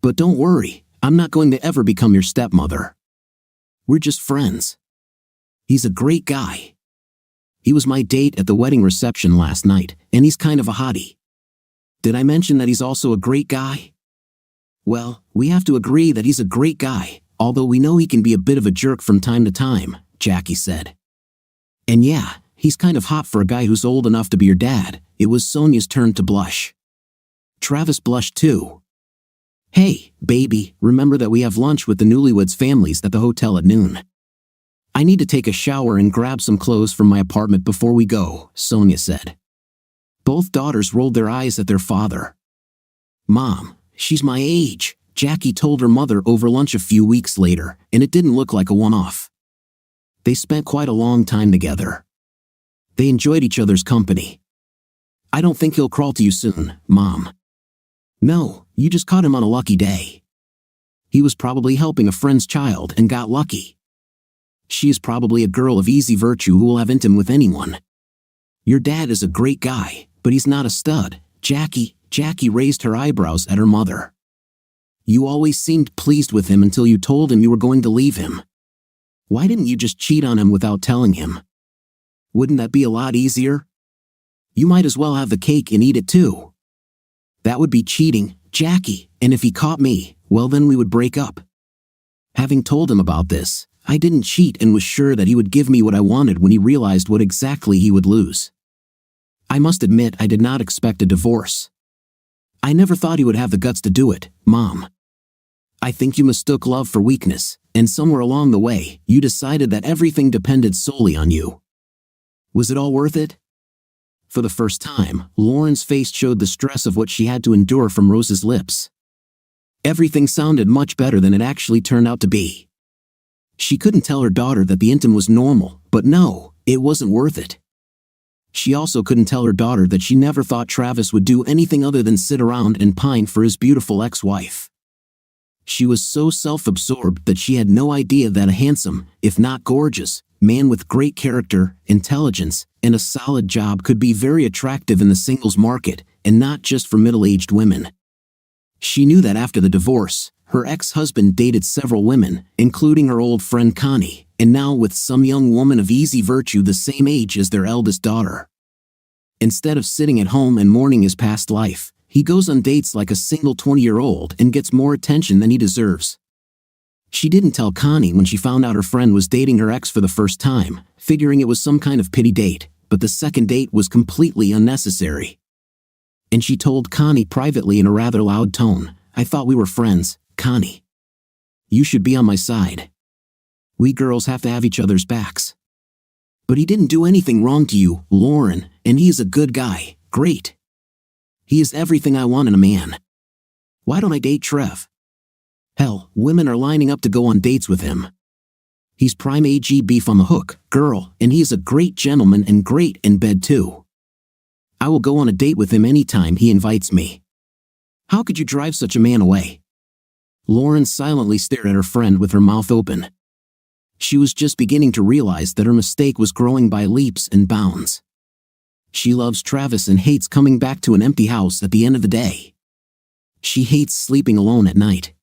But don't worry, I'm not going to ever become your stepmother. We're just friends. He's a great guy. He was my date at the wedding reception last night, and he's kind of a hottie. Did I mention that he's also a great guy? Well, we have to agree that he's a great guy, although we know he can be a bit of a jerk from time to time," Jackie said. "And yeah, he's kind of hot for a guy who's old enough to be your dad." It was Sonia's turn to blush. Travis blushed too. "Hey, baby, remember that we have lunch with the newlyweds' families at the hotel at noon. I need to take a shower and grab some clothes from my apartment before we go," Sonia said. Both daughters rolled their eyes at their father. "Mom, she's my age," Jackie told her mother over lunch a few weeks later, and it didn't look like a one-off. They spent quite a long time together. They enjoyed each other's company. "I don't think he'll crawl to you soon, Mom." "No, you just caught him on a lucky day. He was probably helping a friend's child and got lucky. She is probably a girl of easy virtue who will have intim with anyone. Your dad is a great guy, but he's not a stud." Jackie raised her eyebrows at her mother. "You always seemed pleased with him until you told him you were going to leave him. Why didn't you just cheat on him without telling him? Wouldn't that be a lot easier? You might as well have the cake and eat it too." "That would be cheating, Jackie, and if he caught me, well then we would break up. Having told him about this, I didn't cheat and was sure that he would give me what I wanted when he realized what exactly he would lose. I must admit I did not expect a divorce. I never thought he would have the guts to do it, Mom. I think you mistook love for weakness, and somewhere along the way, you decided that everything depended solely on you. Was it all worth it?" For the first time, Lauren's face showed the stress of what she had to endure from Rose's lips. Everything sounded much better than it actually turned out to be. She couldn't tell her daughter that the intim was normal, but no, it wasn't worth it. She also couldn't tell her daughter that she never thought Travis would do anything other than sit around and pine for his beautiful ex-wife. She was so self-absorbed that she had no idea that a handsome, if not gorgeous, man with great character, intelligence, and a solid job could be very attractive in the singles market, and not just for middle-aged women. She knew that after the divorce, her ex-husband dated several women, including her old friend Connie, and now with some young woman of easy virtue the same age as their eldest daughter. Instead of sitting at home and mourning his past life, he goes on dates like a single 20-year-old and gets more attention than he deserves. She didn't tell Connie when she found out her friend was dating her ex for the first time, figuring it was some kind of pity date, but the second date was completely unnecessary. And she told Connie privately in a rather loud tone, "I thought we were friends, Connie. You should be on my side. We girls have to have each other's backs. But he didn't do anything wrong to you, Lauren, and he is a good guy, great. He is everything I want in a man. Why don't I date Trev? Hell, women are lining up to go on dates with him. He's prime AG beef on the hook, girl, and he is a great gentleman and great in bed too. I will go on a date with him anytime he invites me. How could you drive such a man away?" Lauren silently stared at her friend with her mouth open. She was just beginning to realize that her mistake was growing by leaps and bounds. She loves Travis and hates coming back to an empty house at the end of the day. She hates sleeping alone at night.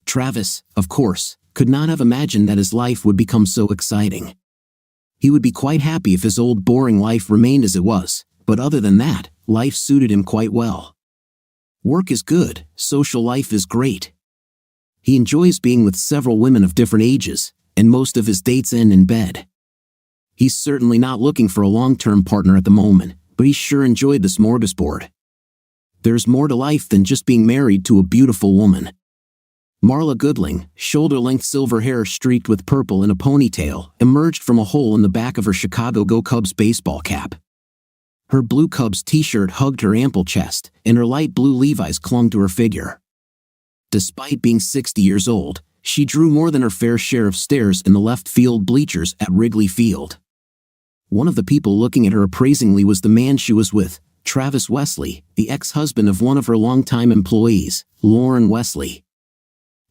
Travis, of course, could not have imagined that his life would become so exciting. He would be quite happy if his old boring life remained as it was, but other than that, life suited him quite well. Work is good, social life is great. He enjoys being with several women of different ages, and most of his dates end in bed. He's certainly not looking for a long-term partner at the moment, but he sure enjoyed the smorgasbord. There's more to life than just being married to a beautiful woman. Marla Goodling, shoulder-length silver hair streaked with purple in a ponytail, emerged from a hole in the back of her Chicago Go Cubs baseball cap. Her blue Cubs t-shirt hugged her ample chest, and her light blue Levi's clung to her figure. Despite being 60 years old, she drew more than her fair share of stares in the left field bleachers at Wrigley Field. One of the people looking at her appraisingly was the man she was with, Travis Wesley, the ex-husband of one of her longtime employees, Lauren Wesley.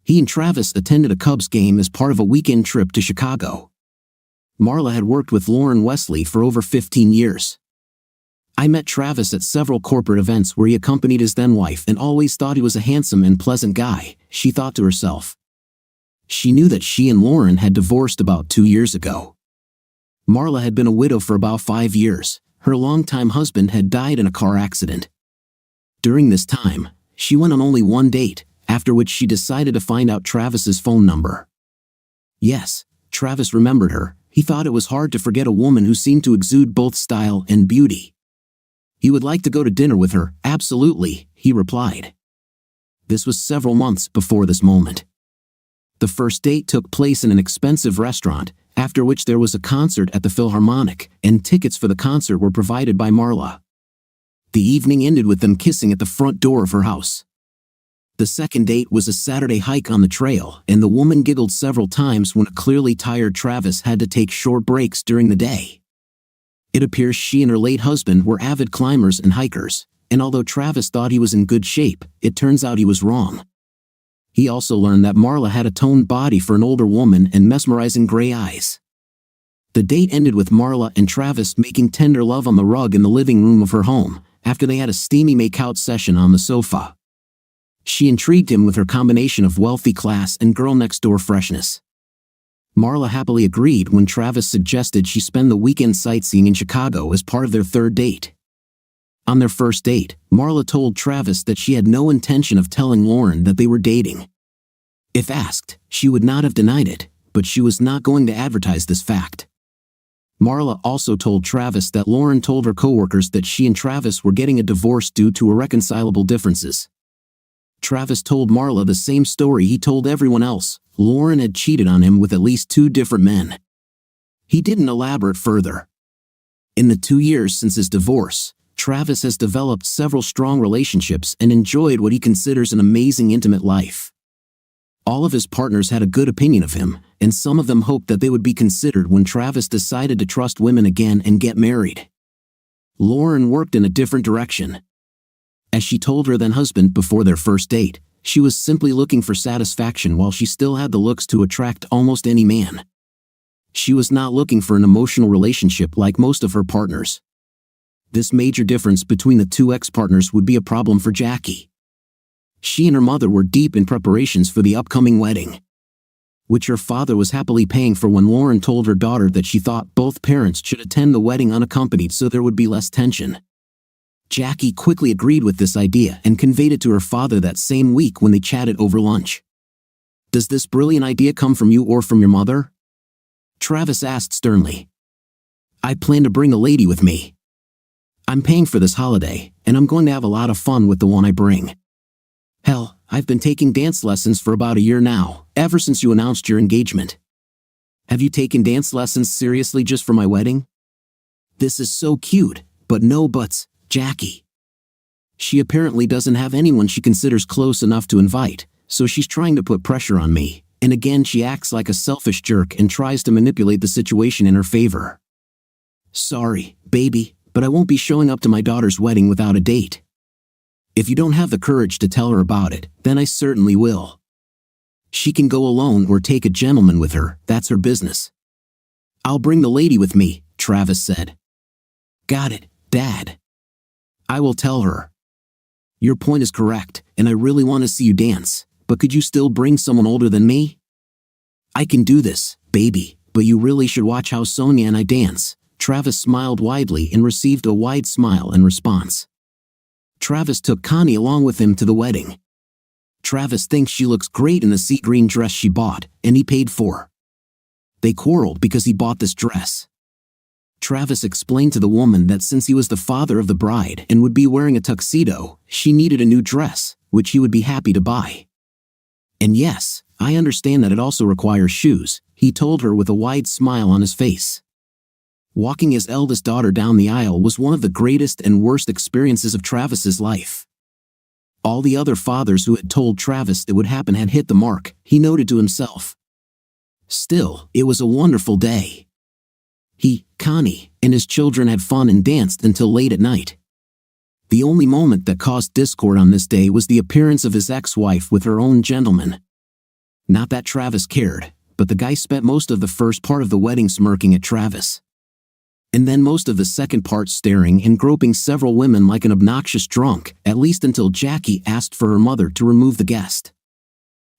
He and Travis attended a Cubs game as part of a weekend trip to Chicago. Marla had worked with Lauren Wesley for over 15 years. I met Travis at several corporate events where he accompanied his then-wife and always thought he was a handsome and pleasant guy, she thought to herself. She knew that she and Lauren had divorced about 2 years ago. Marla had been a widow for about 5 years. Her longtime husband had died in a car accident. During this time, she went on only one date, after which she decided to find out Travis's phone number. Yes, Travis remembered her. He thought it was hard to forget a woman who seemed to exude both style and beauty. He would like to go to dinner with her, absolutely, he replied. This was several months before this moment. The first date took place in an expensive restaurant, after which there was a concert at the Philharmonic, and tickets for the concert were provided by Marla. The evening ended with them kissing at the front door of her house. The second date was a Saturday hike on the trail, and the woman giggled several times when a clearly tired Travis had to take short breaks during the day. It appears she and her late husband were avid climbers and hikers, and although Travis thought he was in good shape, it turns out he was wrong. He also learned that Marla had a toned body for an older woman and mesmerizing gray eyes. The date ended with Marla and Travis making tender love on the rug in the living room of her home, after they had a steamy make-out session on the sofa. She intrigued him with her combination of wealthy class and girl-next-door freshness. Marla happily agreed when Travis suggested she spend the weekend sightseeing in Chicago as part of their third date. On their first date, Marla told Travis that she had no intention of telling Lauren that they were dating. If asked, she would not have denied it, but she was not going to advertise this fact. Marla also told Travis that Lauren told her coworkers that she and Travis were getting a divorce due to irreconcilable differences. Travis told Marla the same story he told everyone else. Lauren had cheated on him with at least 2 different men. He didn't elaborate further. In the 2 years since his divorce, Travis has developed several strong relationships and enjoyed what he considers an amazing intimate life. All of his partners had a good opinion of him, and some of them hoped that they would be considered when Travis decided to trust women again and get married. Lauren worked in a different direction. As she told her then-husband before their first date, she was simply looking for satisfaction while she still had the looks to attract almost any man. She was not looking for an emotional relationship like most of her partners. This major difference between the 2 ex-partners would be a problem for Jackie. She and her mother were deep in preparations for the upcoming wedding, which her father was happily paying for when Lauren told her daughter that she thought both parents should attend the wedding unaccompanied so there would be less tension. Jackie quickly agreed with this idea and conveyed it to her father that same week when they chatted over lunch. "Does this brilliant idea come from you or from your mother?" Travis asked sternly. "I plan to bring a lady with me. I'm paying for this holiday, and I'm going to have a lot of fun with the one I bring. Hell, I've been taking dance lessons for about a year now, ever since you announced your engagement. Have you taken dance lessons seriously just for my wedding? This is so cute, but no buts, Jackie." She apparently doesn't have anyone she considers close enough to invite, so she's trying to put pressure on me, and again she acts like a selfish jerk and tries to manipulate the situation in her favor. "Sorry, baby, but I won't be showing up to my daughter's wedding without a date. If you don't have the courage to tell her about it, then I certainly will. She can go alone or take a gentleman with her, that's her business." "I'll bring the lady with me," Travis said. "Got it, Dad. I will tell her. Your point is correct, and I really want to see you dance, but could you still bring someone older than me?" "I can do this, baby, but you really should watch how Sonia and I dance." Travis smiled widely and received a wide smile in response. Travis took Connie along with him to the wedding. Travis thinks she looks great in the sea green dress she bought, and he paid for. They quarreled because he bought this dress. Travis explained to the woman that since he was the father of the bride and would be wearing a tuxedo, she needed a new dress, which he would be happy to buy. "And yes, I understand that it also requires shoes," he told her with a wide smile on his face. Walking his eldest daughter down the aisle was one of the greatest and worst experiences of Travis's life. All the other fathers who had told Travis it would happen had hit the mark, he noted to himself. Still, it was a wonderful day. He, Connie, and his children had fun and danced until late at night. The only moment that caused discord on this day was the appearance of his ex-wife with her own gentleman. Not that Travis cared, but the guy spent most of the first part of the wedding smirking at Travis. And then most of the second part staring and groping several women like an obnoxious drunk, at least until Jackie asked for her mother to remove the guest.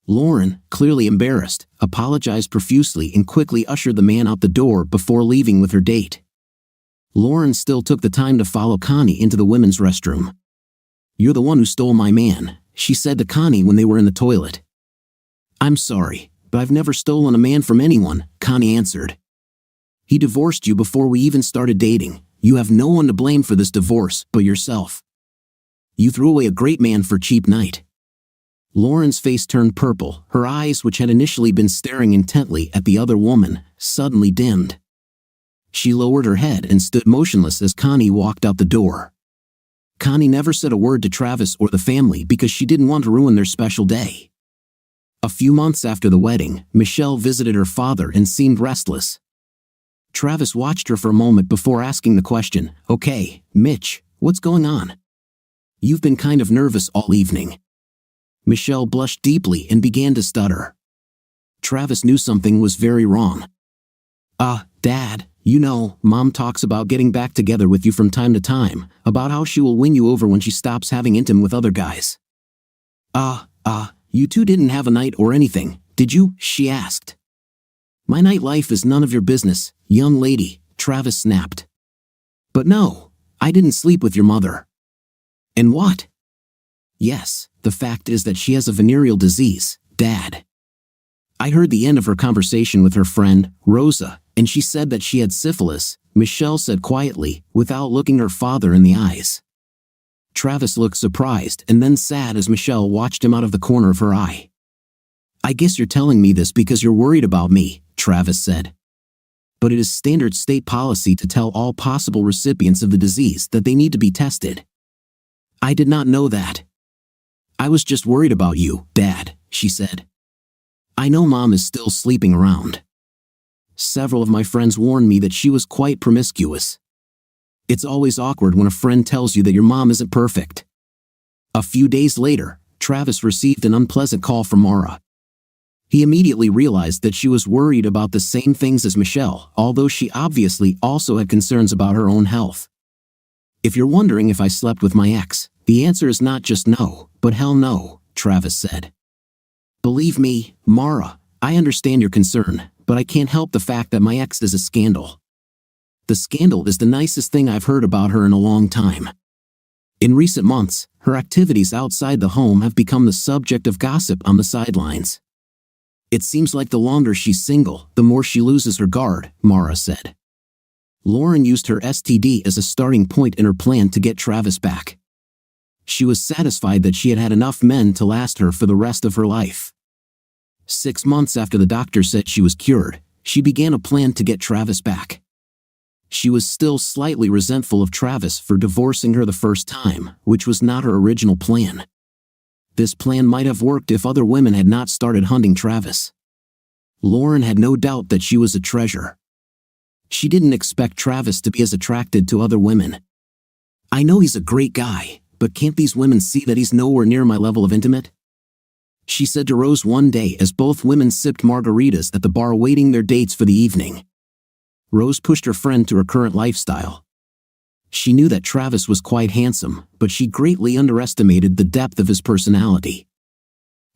Lauren, clearly embarrassed, apologized profusely and quickly ushered the man out the door before leaving with her date. Lauren still took the time to follow Connie into the women's restroom. "You're the one who stole my man," she said to Connie when they were in the toilet. "I'm sorry, but I've never stolen a man from anyone," Connie answered. "He divorced you before we even started dating. You have no one to blame for this divorce but yourself. You threw away a great man for a cheap night." Lauren's face turned purple, her eyes, which had initially been staring intently at the other woman, suddenly dimmed. She lowered her head and stood motionless as Connie walked out the door. Connie never said a word to Travis or the family because she didn't want to ruin their special day. A few months after the wedding, Michelle visited her father and seemed restless. Travis watched her for a moment before asking the question, "Okay, Mitch, what's going on? You've been kind of nervous all evening." Michelle blushed deeply and began to stutter. Travis knew something was very wrong. Dad, you know, Mom talks about getting back together with you from time to time, about how she will win you over when she stops having intim with other guys." You two didn't have a night or anything, did you?" she asked. "My nightlife is none of your business, young lady," Travis snapped. "But no, I didn't sleep with your mother." "And what?" "Yes, the fact is that she has a venereal disease, Dad." "I heard the end of her conversation with her friend, Rosa, and she said that she had syphilis," Michelle said quietly, without looking her father in the eyes. Travis looked surprised and then sad as Michelle watched him out of the corner of her eye. "I guess you're telling me this because you're worried about me," Travis said. "But it is standard state policy to tell all possible recipients of the disease that they need to be tested." "I did not know that." "I was just worried about you, Dad," she said. "I know Mom is still sleeping around. Several of my friends warned me that she was quite promiscuous. It's always awkward when a friend tells you that your mom isn't perfect." A few days later, Travis received an unpleasant call from Mara. He immediately realized that she was worried about the same things as Michelle, although she obviously also had concerns about her own health. "If you're wondering if I slept with my ex, the answer is not just no, but hell no," Travis said. "Believe me, Mara, I understand your concern, but I can't help the fact that my ex is a scandal. The scandal is the nicest thing I've heard about her in a long time. In recent months, her activities outside the home have become the subject of gossip on the sidelines. It seems like the longer she's single, the more she loses her guard," Mara said. Lauren used her STD as a starting point in her plan to get Travis back. She was satisfied that she had had enough men to last her for the rest of her life. 6 months after the doctor said she was cured, she began a plan to get Travis back. She was still slightly resentful of Travis for divorcing her the first time, which was not her original plan. This plan might have worked if other women had not started hunting Travis. Lauren had no doubt that she was a treasure. She didn't expect Travis to be as attracted to other women. "I know he's a great guy, but can't these women see that he's nowhere near my level of intimate?" she said to Rose one day as both women sipped margaritas at the bar waiting their dates for the evening. Rose pushed her friend to her current lifestyle. She knew that Travis was quite handsome, but she greatly underestimated the depth of his personality.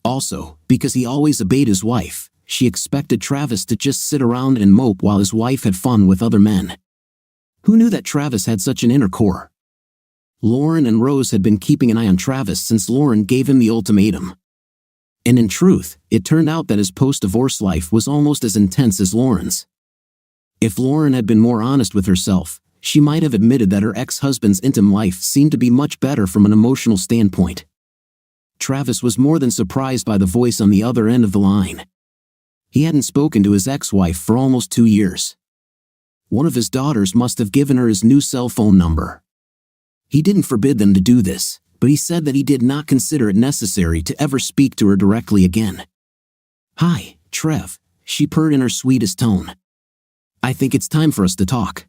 Also, because he always obeyed his wife, she expected Travis to just sit around and mope while his wife had fun with other men. Who knew that Travis had such an inner core? Lauren and Rose had been keeping an eye on Travis since Lauren gave him the ultimatum. And in truth, it turned out that his post-divorce life was almost as intense as Lauren's. If Lauren had been more honest with herself, she might have admitted that her ex-husband's intimate life seemed to be much better from an emotional standpoint. Travis was more than surprised by the voice on the other end of the line. He hadn't spoken to his ex-wife for almost 2 years. One of his daughters must have given her his new cell phone number. He didn't forbid them to do this, but he said that he did not consider it necessary to ever speak to her directly again. "Hi, Trev," she purred in her sweetest tone. "I think it's time for us to talk.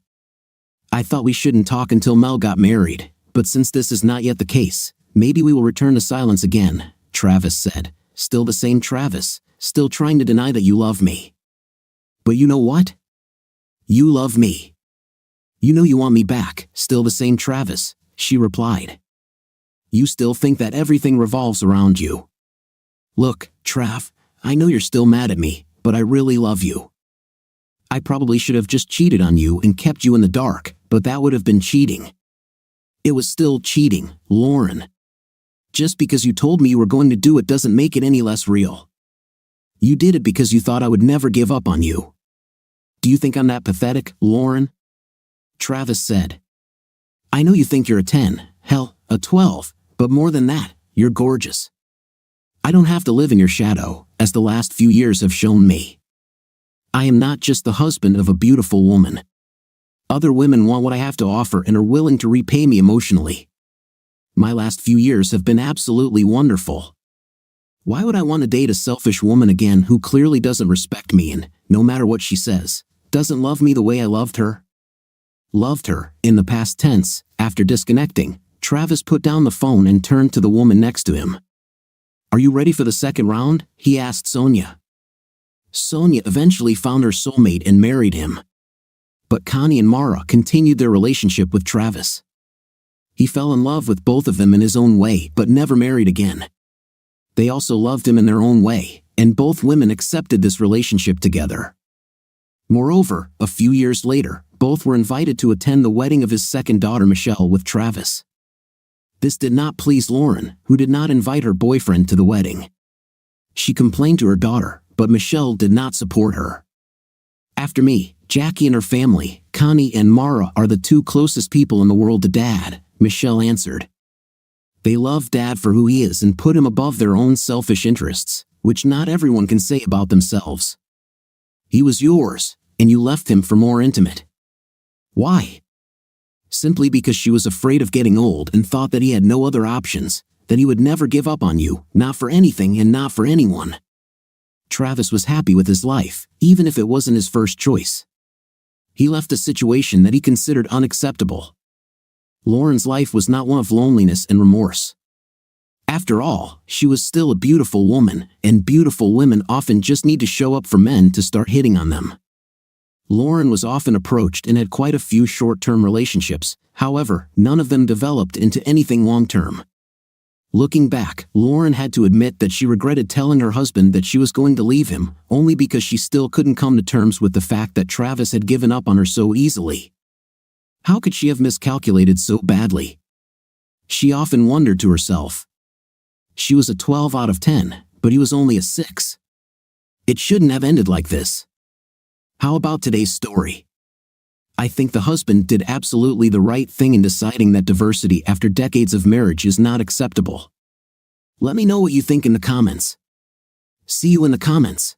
I thought we shouldn't talk until Mel got married, but since this is not yet the case, maybe we will return to silence again," Travis said, still the same Travis, still trying to deny that you love me. But you know what? You love me. You know you want me back, still the same Travis, she replied. You still think that everything revolves around you. Look, Trav, I know you're still mad at me, but I really love you. I probably should have just cheated on you and kept you in the dark, but that would have been cheating. It was still cheating, Lauren. Just because you told me you were going to do it doesn't make it any less real. You did it because you thought I would never give up on you. Do you think I'm that pathetic, Lauren? Travis said. I know you think you're a 10, hell, a 12, but more than that, you're gorgeous. I don't have to live in your shadow, as the last few years have shown me. I am not just the husband of a beautiful woman. Other women want what I have to offer and are willing to repay me emotionally. My last few years have been absolutely wonderful. Why would I want to date a selfish woman again who clearly doesn't respect me and, no matter what she says, doesn't love me the way I loved her? Loved her, in the past tense. After disconnecting, Travis put down the phone and turned to the woman next to him. Are you ready for the second round? He asked Sonia. Sonia eventually found her soulmate and married him. But Connie and Mara continued their relationship with Travis. He fell in love with both of them in his own way but never married again. They also loved him in their own way, and both women accepted this relationship together. Moreover, a few years later, both were invited to attend the wedding of his second daughter Michelle with Travis. This did not please Lauren, who did not invite her boyfriend to the wedding. She complained to her daughter, but Michelle did not support her. After me, Jackie and her family, Connie and Mara, are the two closest people in the world to Dad, Michelle answered. They love Dad for who he is and put him above their own selfish interests, which not everyone can say about themselves. He was yours, and you left him for more intimate. Why? Simply because she was afraid of getting old and thought that he had no other options, that he would never give up on you, not for anything and not for anyone. Travis was happy with his life, even if it wasn't his first choice. He left a situation that he considered unacceptable. Lauren's life was not one of loneliness and remorse. After all, she was still a beautiful woman, and beautiful women often just need to show up for men to start hitting on them. Lauren was often approached and had quite a few short-term relationships, however, none of them developed into anything long-term. Looking back, Lauren had to admit that she regretted telling her husband that she was going to leave him, only because she still couldn't come to terms with the fact that Travis had given up on her so easily. How could she have miscalculated so badly? She often wondered to herself. She was a 12 out of 10, but he was only a 6. It shouldn't have ended like this. How about today's story? I think the husband did absolutely the right thing in deciding that diversity after decades of marriage is not acceptable. Let me know what you think in the comments. See you in the comments.